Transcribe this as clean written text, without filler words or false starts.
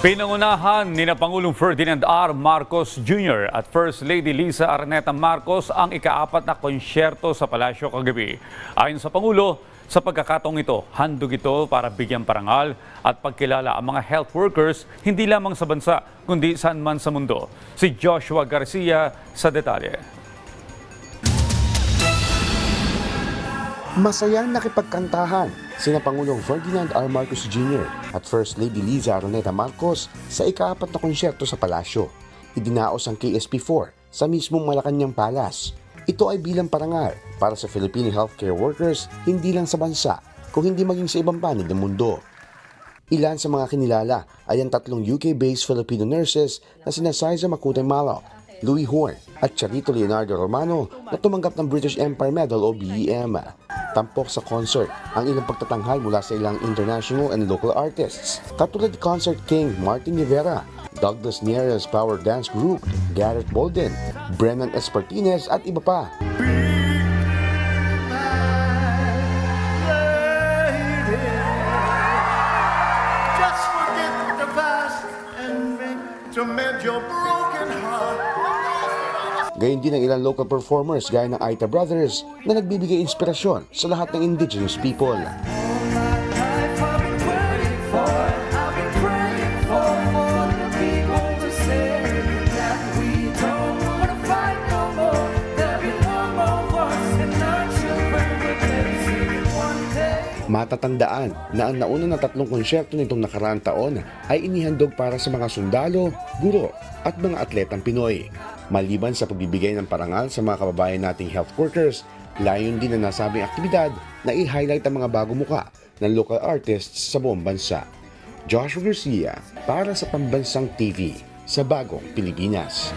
Pinangunahan ni na Pangulong Ferdinand R. Marcos Jr. at First Lady Liza Araneta Marcos ang ika-4 na konsyerto sa palasyo kagabi. Ayon sa Pangulo, sa pagkakataong ito, handog ito para bigyan parangal at pagkilala ang mga health workers hindi lamang sa bansa kundi saan man sa mundo. Si Joshua Garcia sa detalye. Masayang nakipagkantahan sina Pangulong Ferdinand R. Marcos Jr. at First Lady Liza Araneta Marcos sa ika-4 na konsyerto sa palasyo. Idinaos ang KSP4 sa mismong Malacanang Palace. Ito ay bilang parangal para sa Filipino healthcare workers hindi lang sa bansa, kung hindi maging sa ibang panig ng mundo. Ilan sa mga kinilala ay ang 3 UK-based Filipino nurses na sina Saiza Makutay Malak, Louis Horn at Charito Leonardo Romano na tumanggap ng British Empire Medal o BEM. Tampok sa concert ang ilang pagtatanghal mula sa ilang international and local artists, katulad ni Concert King Martin Rivera, Douglas Nieres Power Dance Group, Garrett Bolden, Brennan Espartines at iba pa. Just forget the past and make to mend your broken heart. Gayun din ang ilang local performers gaya ng Aita Brothers na nagbibigay inspirasyon sa lahat ng indigenous people. Matatandaan na ang nauna na 3 konsyerto nitong nakaraang taon ay inihandog para sa mga sundalo, guro at mga atletang Pinoy. Maliban sa pagbibigay ng parangal sa mga kababayan nating health workers, layon din na nasabing aktibidad na i-highlight ang mga bagong muka ng local artists sa buong bansa. Joshua Garcia para sa Pambansang TV sa Bagong Pilipinas.